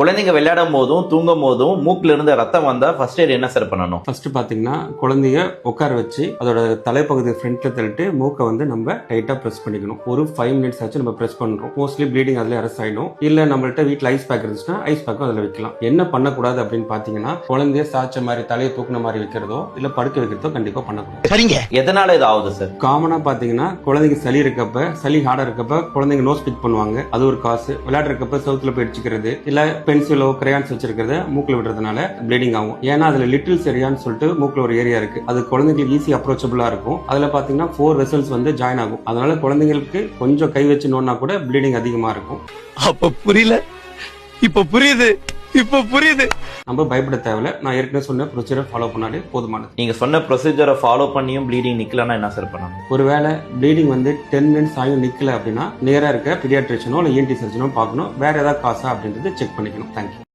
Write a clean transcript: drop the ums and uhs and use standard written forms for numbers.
குழந்தைங்க விளையாடும் போதும் தூங்கும் போதும் மூக்குல இருந்து ரத்தம் வந்தா ஃபர்ஸ்ட் எய்ட் என்ன சார் பண்ணணும்? ஃபர்ஸ்ட் பாத்தீங்கன்னா குழந்தைய உட்கார வச்சு அதோட தலைப்பகுதி ஃப்ரண்ட்ல தள்ளிட்டு மூக்கை வந்து நம்ம டைட்டா பிரஸ் பண்ணிக்கணும். ஒரு 5 மினிட்ஸ் ஆச்சு நம்ம பிரஸ் பண்றோம். மோஸ்ட்லி ப்ளீடிங் அதுல அரெஸ்ட் ஆயிடும். இல்ல நம்மள்ட்ட வீட்டுல ஐஸ் பேக் இருந்துச்சுன்னா ஐஸ் பேக்கும் அதுல வைக்கலாம். என்ன பண்ணக்கூடாது அப்படின்னு பாத்தீங்கன்னா குழந்தைய சாய்ச்ச மாதிரி தலையை தூக்குன மாதிரி வைக்கிறதோ இல்ல படுக்க வைக்கிறதோ கண்டிப்பா பண்ணக்கூடாது. சரிங்க. எதனால இது ஆகுது சார்? காமனா பாத்தீங்கன்னா குழந்தைக்கு சளி இருக்கப்ப, சளி ஹார்டா இருக்கப்ப குழந்தைங்க நோஸ் பிக் பண்ணுவாங்க. அது ஒரு காசு. விளையாடுறப்ப சவுத்துல போய் அடிச்சுக்கிறது இல்ல பென்சிலோ கிரையான்ஸ் வச்சிருக்கிறத மூக்குல விடுறதுனால ப்ளீடிங் ஆகும். ஏன்னா அதுல லிட்டில் சரியான்னு சொல்லிட்டு மூக்குல ஒரு ஏரியா இருக்கு. அது குழந்தைங்களுக்கு ஈஸி அப்ரோச்சபிளா இருக்கும். அதுல பாத்தீங்கன்னா 4 வெசல்ஸ் வந்து ஜாயின் ஆகும். அதனால குழந்தைங்களுக்கு கொஞ்சம் கை வச்சு நோன்னா கூட ப்ளீடிங் அதிகமா இருக்கும். அப்ப புரியல, இப்ப புரியுது, இப்ப புரியுது. நம்ம பயப்பட தேவையில்ல. நான் ஏற்கனவே சொன்ன ப்ரொசீஜரை ஃபாலோ பண்ணாலே போதுமானது. நீங்க சொன்ன ப்ரொசீஜரை ஃபாலோ பண்ணியும் ப்ளீடிங் நிக்கலன்னா என்ன சார் பண்ணணும்? ஒருவேளை ப்ளீடிங் வந்து 10 மினிட்ஸ் ஆகியும் நிக்கல அப்படின்னா நேரா இருக்க பீடியாட்ரிஷனோ இல்ல ENT சர்ஜனோ பார்க்கணும். வேற ஏதாவது காசா அப்படின்றது செக் பண்ணிக்கணும். தேங்க்யூ.